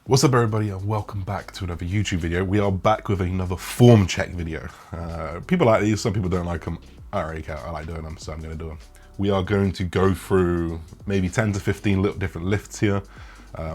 What's up everybody and welcome back to another YouTube video. We are back with another form check video. People like these, some people don't like them. I don't really care, I like doing them, so I'm going to do them. We are going to go through maybe 10 to 15 little different lifts here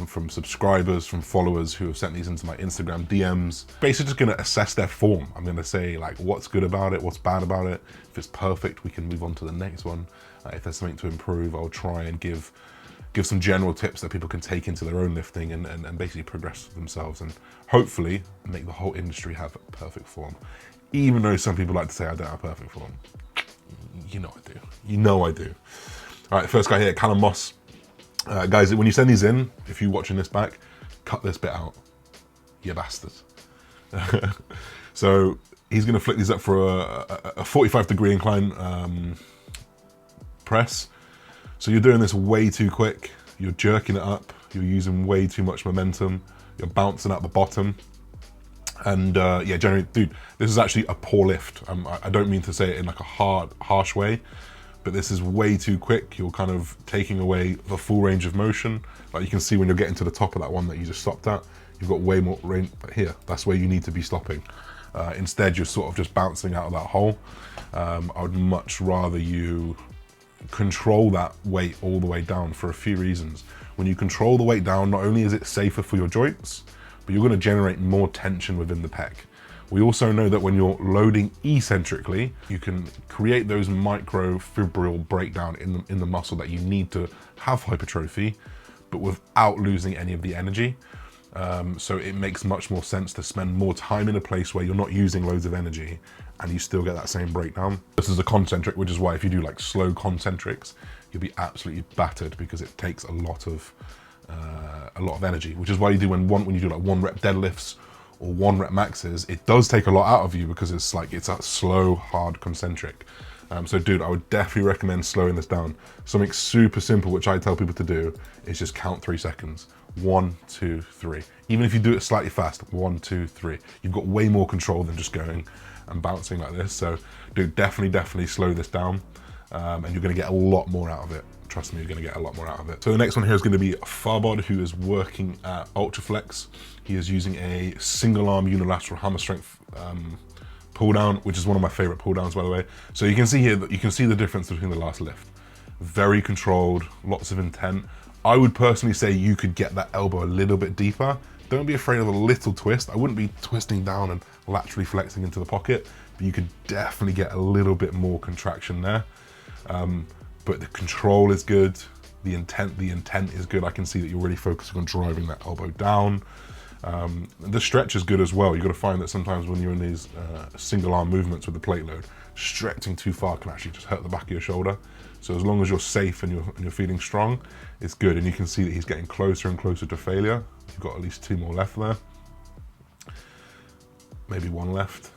from subscribers, from followers who have sent these into my Instagram DMs. Basically just going to assess their form. I'm going to say like what's good about it, what's bad about it. If it's perfect, we can move on to the next one. If there's something to improve, I'll try and give some general tips that people can take into their own lifting and basically progress themselves and hopefully make the whole industry have perfect form. Even though some people like to say I don't have perfect form. You know I do. You know I do. All right, first guy here, Callum Moss. Guys, when you send these in, if you're watching this back, cut this bit out, you bastards. So he's gonna flick these up for a 45-degree incline press. So you're doing this way too quick, you're jerking it up, you're using way too much momentum, you're bouncing at the bottom. And yeah, generally, dude, this is actually a poor lift. I don't mean to say it in like a harsh way, but this is way too quick. You're kind of taking away the full range of motion. Like you can see when you're getting to the top of that one that you just stopped at, you've got way more range, but here, that's where you need to be stopping. Instead, you're sort of just bouncing out of that hole. I would much rather you control that weight all the way down for a few reasons. When you control the weight down, not only is it safer for your joints, but you're going to generate more tension within the pec. We also know that when you're loading eccentrically, you can create those microfibril breakdown in the muscle that you need to have hypertrophy, but without losing any of the energy. So it makes much more sense to spend more time in a place where you're not using loads of energy and you still get that same breakdown. This is a concentric, which is why if you do like slow concentrics, you'll be absolutely battered because it takes a lot of energy, which is why you do when you do like 1 rep deadlifts or 1 rep maxes, it does take a lot out of you because it's a slow, hard concentric. So dude, I would definitely recommend slowing this down. Something super simple, which I tell people to do, is just count 3 seconds. 1, 2, 3. Even if you do it slightly fast, 1, 2, 3. You've got way more control than just going and bouncing like this. So dude, definitely slow this down and you're gonna get a lot more out of it. Trust me, you're gonna get a lot more out of it. So the next one here is gonna be Farbod, who is working at Ultraflex. He is using a single arm unilateral hammer strength pull down, which is one of my favorite pull downs, by the way. So you can see here that you can see the difference between the last lift. Very controlled, lots of intent. I would personally say you could get that elbow a little bit deeper. Don't be afraid of a little twist. I wouldn't be twisting down and laterally flexing into the pocket, but you could definitely get a little bit more contraction there. But the control is good. The intent is good. I can see that you're really focusing on driving that elbow down. The stretch is good as well. You've got to find that sometimes when you're in these single arm movements with the plate load, stretching too far can actually just hurt the back of your shoulder. So as long as you're safe and you're feeling strong, it's good. And you can see that he's getting closer and closer to failure. You've got at least 2 more left there. Maybe 1 left.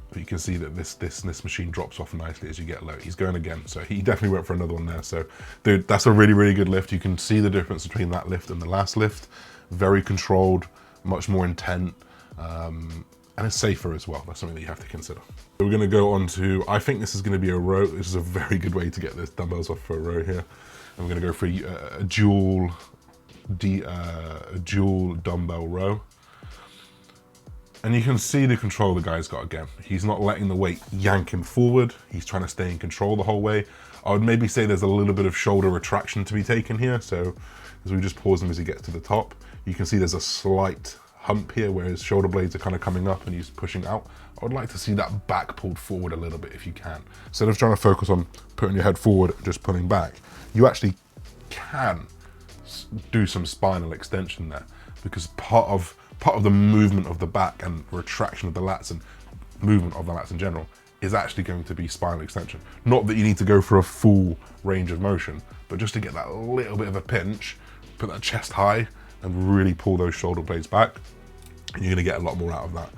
But you can see that this machine drops off nicely as you get low. He's going again, so he definitely went for another one there. So dude, that's a really good lift. You can see the difference between that lift and the last lift. Very controlled, much more intent, and it's safer as well. That's something that you have to consider. So we're gonna go on to, I think this is gonna be a row. This is a very good way to get this dumbbells off for a row here. And we're gonna go for a dual dumbbell row. And you can see the control the guy's got again. He's not letting the weight yank him forward. He's trying to stay in control the whole way. I would maybe say there's a little bit of shoulder retraction to be taken here. So as we just pause him as he gets to the top, you can see there's a slight hump here where his shoulder blades are kind of coming up and he's pushing out. I would like to see that back pulled forward a little bit if you can. Instead of trying to focus on putting your head forward and just pulling back, you actually can do some spinal extension there, because part of the movement of the back and retraction of the lats and movement of the lats in general is actually going to be spinal extension. Not that you need to go for a full range of motion, but just to get that little bit of a pinch, put that chest high and really pull those shoulder blades back, and you're gonna get a lot more out of that.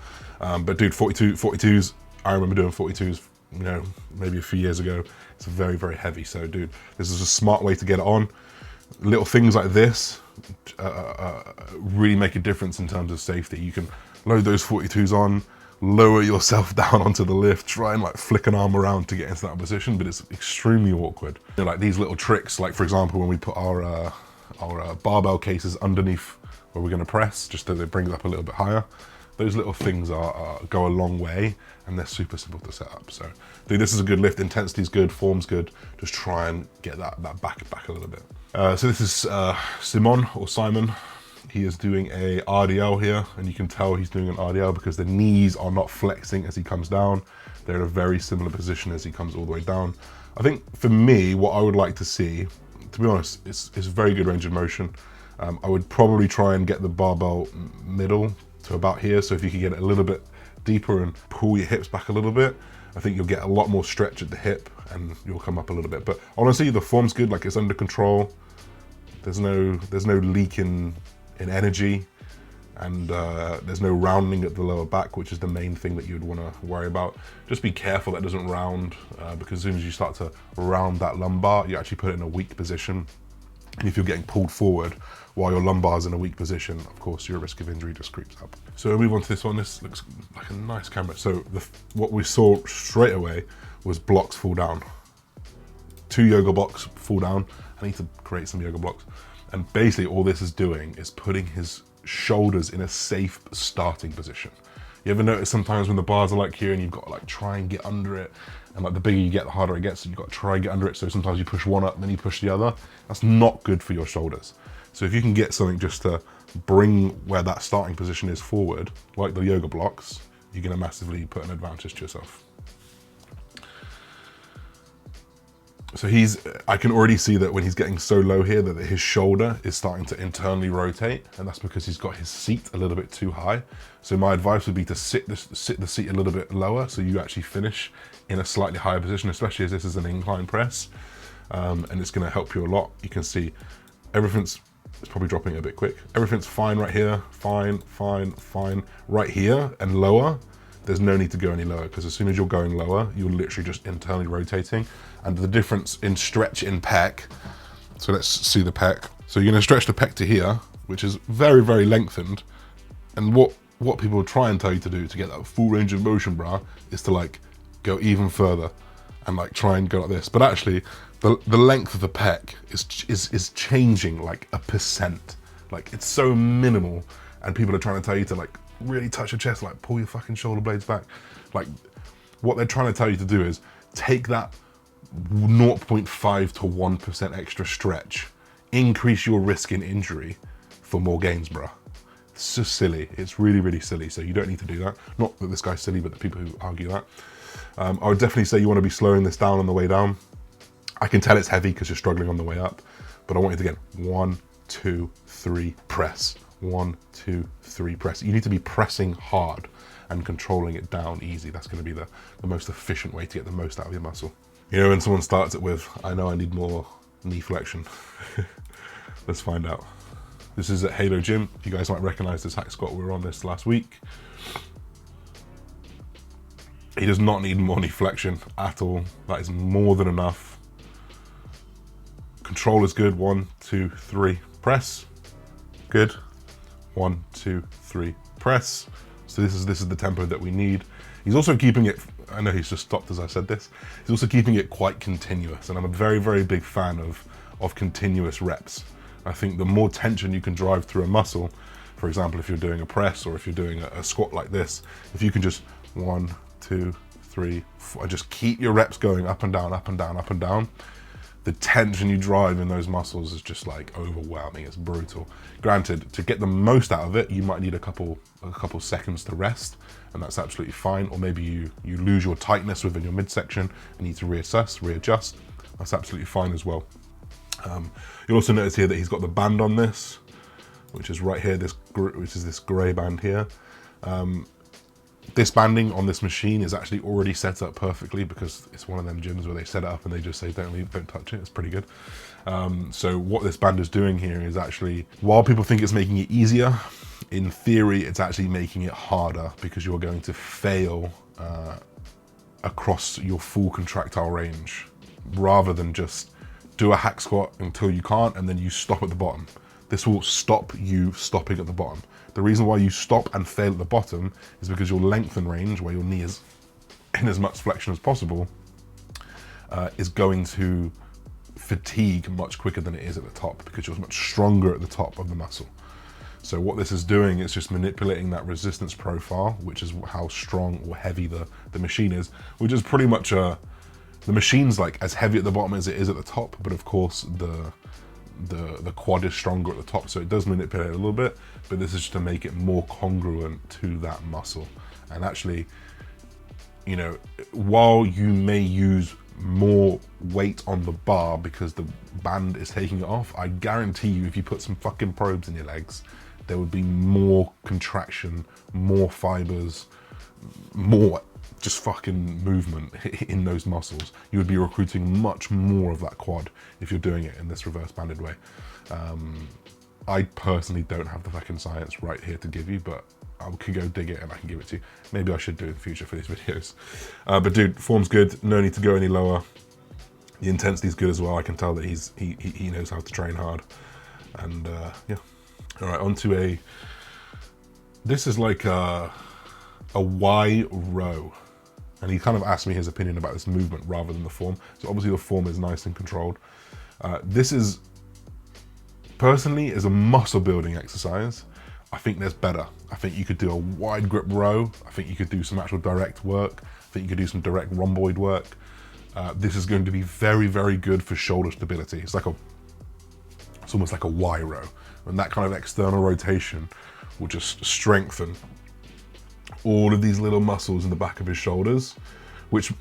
But dude, 42s, I remember doing 42s, you know, maybe a few years ago. It's very heavy. So dude, this is a smart way to get it on. Little things like this really make a difference in terms of safety. You can load those 42s on, lower yourself down onto the lift, try and like flick an arm around to get into that position, but it's extremely awkward. You know, like these little tricks, like for example, when we put our barbell cases underneath where we're gonna press, just so it brings it up a little bit higher. Those little things go a long way, and they're super simple to set up. So I think this is a good lift, intensity's good, form's good. Just try and get that back a little bit. So this is Simon. He is doing a RDL here, and you can tell he's doing an RDL because the knees are not flexing as he comes down. They're in a very similar position as he comes all the way down. I think for me, what I would like to see, to be honest, it's very good range of motion. I would probably try and get the barbell middle to about here. So if you could get it a little bit deeper and pull your hips back a little bit, I think you'll get a lot more stretch at the hip and you'll come up a little bit. But honestly, the form's good, like it's under control. There's no leak in energy, and there's no rounding at the lower back, which is the main thing that you'd want to worry about. Just be careful that doesn't round, because as soon as you start to round that lumbar, you actually put it in a weak position. And if you're getting pulled forward while your lumbar is in a weak position, of course, your risk of injury just creeps up. So we'll move on to this one. This looks like a nice camera. So what we saw straight away was blocks fall down. 2 yoga blocks fall down. I need to create some yoga blocks. And basically all this is doing is putting his shoulders in a safe starting position. You ever notice sometimes when the bars are like here and you've got to like try and get under it, and like the bigger you get, the harder it gets, so you've got to try and get under it. So sometimes you push one up, then you push the other. That's not good for your shoulders. So if you can get something just to bring where that starting position is forward, like the yoga blocks, you're gonna massively put an advantage to yourself. So I can already see that when he's getting so low here that his shoulder is starting to internally rotate, and that's because he's got his seat a little bit too high. So my advice would be to sit the seat a little bit lower so you actually finish in a slightly higher position, especially as this is an incline press, and it's gonna help you a lot. You can see everything's, it's probably dropping a bit quick. Everything's fine right here, fine. Right here and lower, there's no need to go any lower, because as soon as you're going lower, you're literally just internally rotating. And the difference in stretch in pec, so let's see the pec. So you're gonna stretch the pec to here, which is very, very lengthened. And what people try and tell you to do to get that full range of motion, brah, is to like go even further and like try and go like this. But actually, the length of the pec is changing like 1%. Like it's so minimal, and people are trying to tell you to like really touch your chest, like pull your fucking shoulder blades back. Like what they're trying to tell you to do is take that 0.5 to 1% extra stretch, increase your risk in injury for more gains, bruh. It's just silly. It's really, really silly. So you don't need to do that. Not that this guy's silly, but the people who argue that. I would definitely say you want to be slowing this down on the way down. I can tell it's heavy because you're struggling on the way up, but I want you to get 1, 2, 3, press. 1, 2, 3, press. You need to be pressing hard and controlling it down easy. That's going to be the most efficient way to get the most out of your muscle. You know, when someone starts it with, I know I need more knee flexion. Let's find out. This is at Halo Gym. You guys might recognize this hack squat. We were on this last week. He does not need more knee flexion at all. That is more than enough. Control is good. 1, 2, 3, press. Good. 1, 2, 3, press. So this is the tempo that we need. He's also keeping it, I know he's just stopped as I said this, he's also keeping it quite continuous, and I'm a very, very big fan of continuous reps. I think the more tension you can drive through a muscle, for example, if you're doing a press or if you're doing a squat like this, if you can just 1, 2, 3, 4, just keep your reps going up and down, up and down, up and down, the tension you drive in those muscles is just like overwhelming. It's brutal. Granted, to get the most out of it, you might need a couple seconds to rest, and that's absolutely fine. Or maybe you lose your tightness within your midsection and need to readjust. That's absolutely fine as well. You'll also notice here that he's got the band on this, which is right here, which is this gray band here. This banding on this machine is actually already set up perfectly, because it's one of them gyms where they set it up and they just say, don't touch it. It's pretty good. So what this band is doing here is actually, while people think it's making it easier, in theory, it's actually making it harder, because you're going to fail across your full contractile range, rather than just do a hack squat until you can't and then you stop at the bottom. This will stop you stopping at the bottom. The reason why you stop and fail at the bottom is because your lengthen range, where your knee is in as much flexion as possible, is going to fatigue much quicker than it is at the top, because you're much stronger at the top of the muscle. So what this is doing is just manipulating that resistance profile, which is how strong or heavy the machine is, which is pretty much the machine's like as heavy at the bottom as it is at the top, but of course the quad is stronger at the top, so it does manipulate a little bit, but this is just to make it more congruent to that muscle. And actually, you know, while you may use more weight on the bar because the band is taking it off, I guarantee you if you put some fucking probes in your legs, there would be more contraction, more fibers, more just fucking movement in those muscles. You would be recruiting much more of that quad if you're doing it in this reverse banded way. I personally don't have the fucking science right here to give you, but I could go dig it and I can give it to you. Maybe I should do it in the future for these videos. But dude, form's good. No need to go any lower. The intensity's good as well. I can tell that he knows how to train hard. And yeah. All right, onto this is like a Y row. And he kind of asked me his opinion about this movement rather than the form. So obviously the form is nice and controlled. This is, personally, is a muscle building exercise. I think there's better. I think you could do a wide grip row. I think you could do some actual direct work. I think you could do some direct rhomboid work. This is going to be very, very good for shoulder stability. It's almost like a Y row. And that kind of external rotation will just strengthen all of these little muscles in the back of his shoulders, which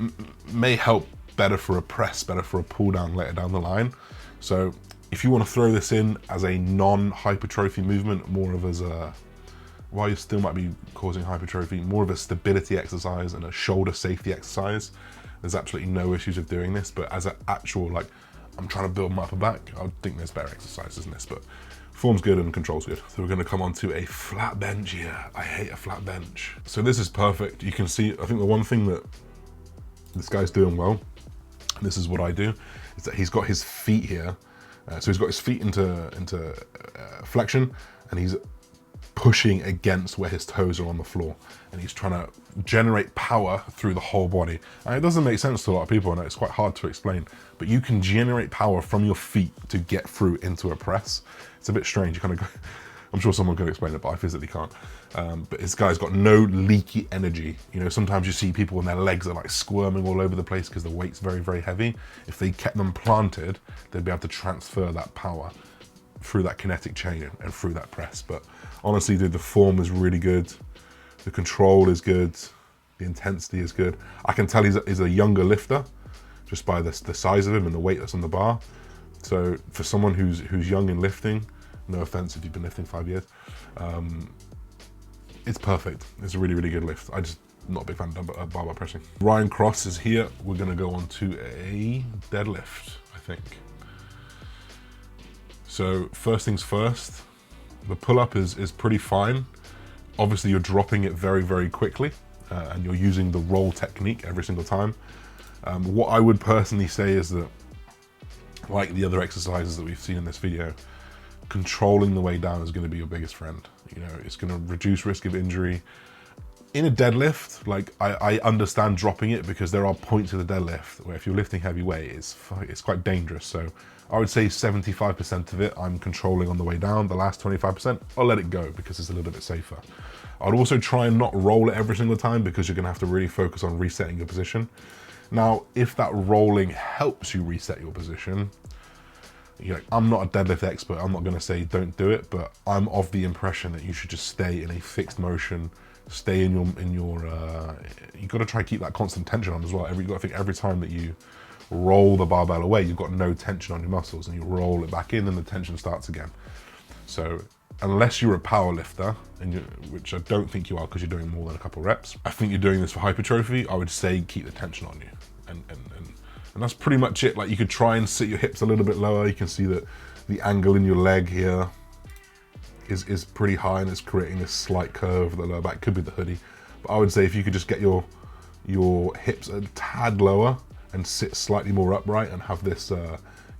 may help better for a press, better for a pull down later down the line. So if you want to throw this in as a non-hypertrophy movement, more of as a, while you still might be causing hypertrophy, more of a stability exercise and a shoulder safety exercise, there's absolutely no issues with doing this. But as an actual, like, I'm trying to build my upper back, I think there's better exercises than this, but form's good and control's good. So we're gonna come on to a flat bench here. I hate a flat bench. So this is perfect. You can see, I think the one thing that this guy's doing well, and this is what I do, is that he's got his feet here. So he's got his feet into flexion, and he's pushing against where his toes are on the floor. And he's trying to generate power through the whole body. And it doesn't make sense to a lot of people, and it's quite hard to explain, but you can generate power from your feet to get through into a press. It's a bit strange. You kind of go, I'm sure someone could explain it, but I physically can't. But this guy's got no leaky energy. You know, sometimes you see people and their legs are like squirming all over the place because the weight's very, very heavy. If they kept them planted, they'd be able to transfer that power through that kinetic chain and through that press. But honestly, dude, the form is really good. The control is good. The intensity is good. I can tell he's a younger lifter just by the size of him and the weight that's on the bar. So for someone who's young in lifting, no offense if you've been lifting 5 years, it's perfect. It's a really, really good lift. I just not a big fan of barbell pressing. Ryan Cross is here. We're gonna go on to a deadlift, I think. So first things first, the pull-up is pretty fine. Obviously you're dropping it very, very quickly and you're using the roll technique every single time. What I would personally say is that, like the other exercises that we've seen in this video, controlling the way down is going to be your biggest friend. You know, it's going to reduce risk of injury. In a deadlift, like I understand dropping it because there are points of the deadlift where if you're lifting heavy weight, it's quite dangerous. So I would say 75% of it I'm controlling on the way down. The last 25%, I'll let it go because it's a little bit safer. I'd also try and not roll it every single time because you're going to have to really focus on resetting your position. Now, if that rolling helps you reset your position, I'm not a deadlift expert. I'm not going to say don't do it, but I'm of the impression that you should just stay in a fixed motion, stay in your. You got to try to keep that constant tension on as well. I think every time that you roll the barbell away, you've got no tension on your muscles, and you roll it back in, and the tension starts again. So unless you're a power lifter, which I don't think you are because you're doing more than a couple reps, I think you're doing this for hypertrophy. I would say keep the tension on you, and that's pretty much it. Like, you could try and sit your hips a little bit lower. You can see that the angle in your leg here is pretty high, and it's creating this slight curve of the lower back. Could be the hoodie, but I would say if you could just get your hips a tad lower and sit slightly more upright and have this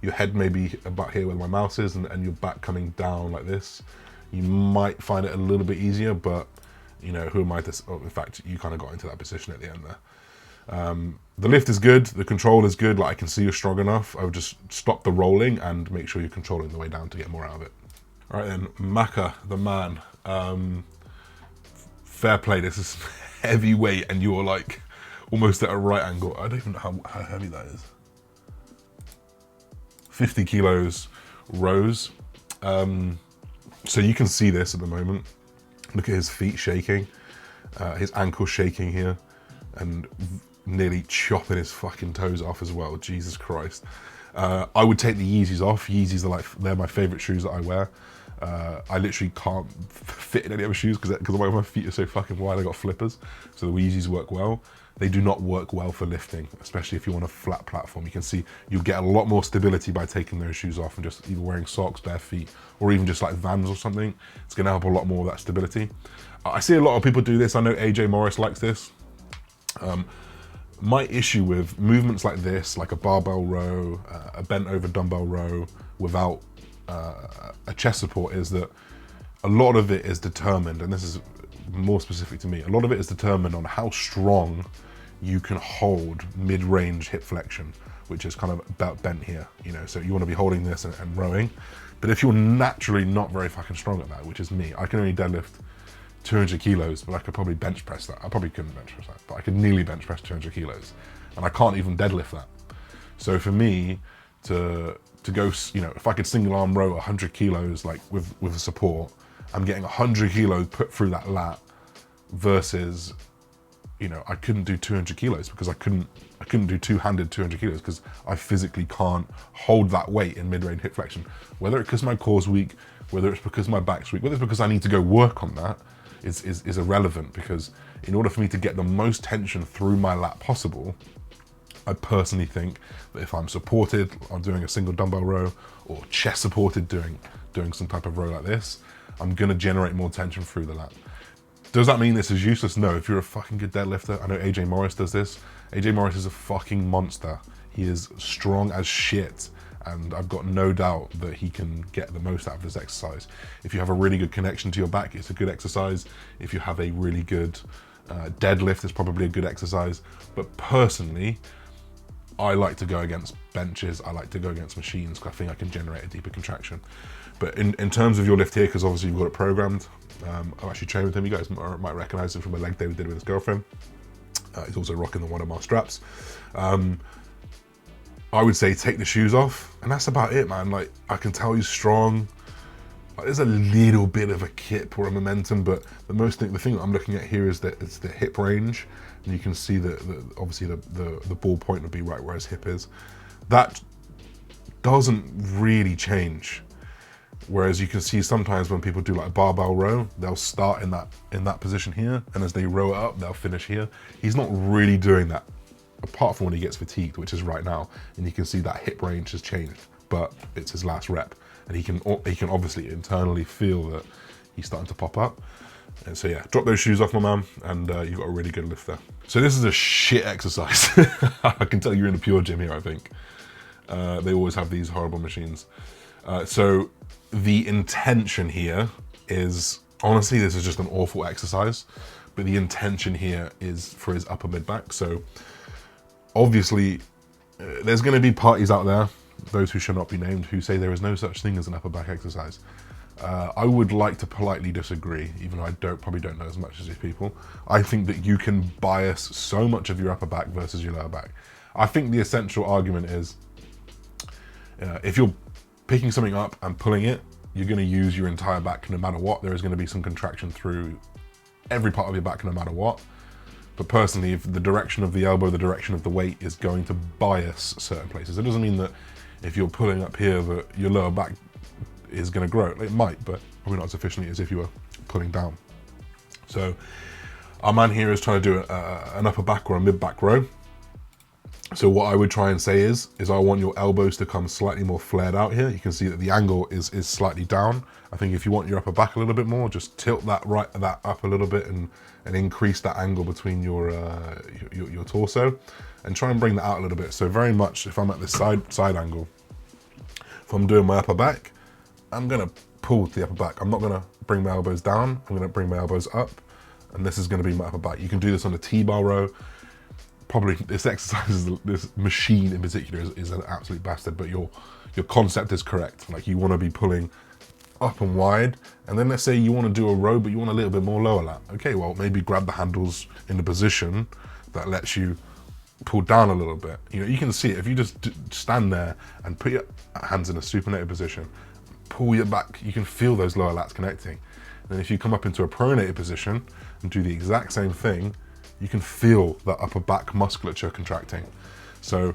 your head maybe about here where my mouse is, and your back coming down like this, you might find it a little bit easier. But you know, who am I to, in fact, you kind of got into that position at the end there. The lift is good, the control is good. Like, I can see you're strong enough. I would just stop the rolling and make sure you're controlling the way down to get more out of it. All right then, Maka, the man. Fair play, this is heavy weight and you're like almost at a right angle. I don't even know how heavy that is. 50 kilos rows. So you can see this at the moment. Look at his feet shaking, his ankle shaking here, and nearly chopping his fucking toes off as well. Jesus Christ. I would take the Yeezys off. Yeezys are like, they're my favorite shoes that I wear. I literally can't fit in any other shoes because my feet are so fucking wide. I got flippers, so the Yeezys work well. They do not work well for lifting, especially if you want a flat platform. You can see you'll get a lot more stability by taking those shoes off and just either wearing socks, bare feet, or even just like Vans or something. It's gonna help a lot more with that stability. I see a lot of people do this. I know AJ Morris likes this. My issue with movements like this, like a barbell row, a bent over dumbbell row without a chest support, is that a lot of it is determined, and this is more specific to me, a lot of it is determined on how strong you can hold mid-range hip flexion, which is kind of about bent here, you know, so you want to be holding this and rowing. But if you're naturally not very fucking strong at that, which is me, I can only deadlift 200 kilos, but I could probably bench press that. I probably couldn't bench press that, but I could nearly bench press 200 kilos, and I can't even deadlift that. So for me to go, you know, if I could single arm row 100 kilos like with a support, I'm getting 100 kilos put through that lat versus, you know, I couldn't do 200 kilos because I couldn't do two-handed 200 kilos because I physically can't hold that weight in mid-range hip flexion. Whether it's because my core's weak, whether it's because my back's weak, whether it's because I need to go work on that is irrelevant, because in order for me to get the most tension through my lat possible, I personally think that if I'm supported on doing a single dumbbell row or chest supported doing some type of row like this, I'm gonna generate more tension through the lat. Does that mean this is useless? No, if you're a fucking good deadlifter, I know AJ Morris does this. AJ Morris is a fucking monster. He is strong as shit, and I've got no doubt that he can get the most out of this exercise. If you have a really good connection to your back, it's a good exercise. If you have a really good deadlift, it's probably a good exercise. But personally, I like to go against benches. I like to go against machines because I think I can generate a deeper contraction. But in terms of your lift here, because obviously you've got it programmed, I've actually trained with him. You guys might recognize him from a leg day we did with his girlfriend. He's also rocking the 1 mile straps. I would say take the shoes off, and that's about it, man. Like, I can tell he's strong. Like, there's a little bit of a kip or a momentum, but the thing that I'm looking at here is that it's the hip range, and you can see that obviously the ball point would be right where his hip is. That doesn't really change. Whereas you can see sometimes when people do like a barbell row, they'll start in that position here, and as they row it up, they'll finish here. He's not really doing that, apart from when he gets fatigued, which is right now, and you can see that hip range has changed, but it's his last rep, and he can obviously internally feel that he's starting to pop up. And so yeah, drop those shoes off, my man, and you've got a really good lift there. So this is a shit exercise. I can tell you're in a pure gym here, I think. They always have these horrible machines. So the intention here is, honestly, this is just an awful exercise, but the intention here is for his upper mid back. So obviously there's going to be parties out there, those who shall not be named, who say there is no such thing as an upper back exercise. I would like to politely disagree, even though I probably don't know as much as these people. I think that you can bias so much of your upper back versus your lower back. I think the essential argument is, if you're picking something up and pulling it, you're going to use your entire back no matter what. There is going to be some contraction through every part of your back no matter what. But personally, if the direction of the elbow, the direction of the weight is going to bias certain places. It doesn't mean that if you're pulling up here that your lower back is going to grow. It might, but probably not as efficiently as if you were pulling down. So our man here is trying to do an upper back or a mid back row. So what I would try and say is I want your elbows to come slightly more flared out here. You can see that the angle is slightly down. I think if you want your upper back a little bit more, just tilt that up a little bit and increase that angle between your torso, and try and bring that out a little bit. So very much, if I'm at this side angle, if I'm doing my upper back, I'm gonna pull to the upper back. I'm not gonna bring my elbows down. I'm gonna bring my elbows up, and this is gonna be my upper back. You can do this on a T-bar row. Probably this exercise, this machine in particular, is an absolute bastard, but your concept is correct. Like, you want to be pulling up and wide. And then let's say you want to do a row, but you want a little bit more lower lat. Okay, well, maybe grab the handles in a position that lets you pull down a little bit. You know, you can see it. If you just stand there and put your hands in a supinated position, pull your back, you can feel those lower lats connecting. And if you come up into a pronated position and do the exact same thing, you can feel that upper back musculature contracting. So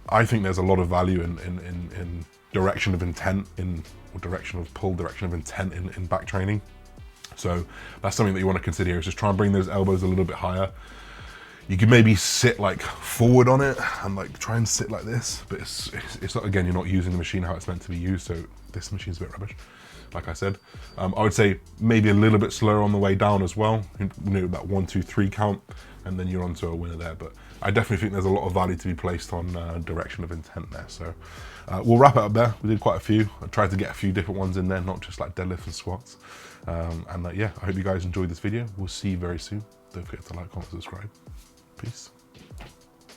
I think there's a lot of value in direction of intent, or direction of pull, direction of intent in back training. So that's something that you want to consider here, is just try and bring those elbows a little bit higher. You could maybe sit like forward on it and like try and sit like this, but it's not, again, you're not using the machine how it's meant to be used, so this machine's a bit rubbish, like I said. I would say maybe a little bit slower on the way down as well, you know, that 1, 2, 3 count, and then you're onto a winner there. But I definitely think there's a lot of value to be placed on direction of intent there. So we'll wrap it up there. We did quite a few. I tried to get a few different ones in there, not just like deadlift and squats. Yeah, I hope you guys enjoyed this video. We'll see you very soon. Don't forget to like, comment, subscribe. Peace.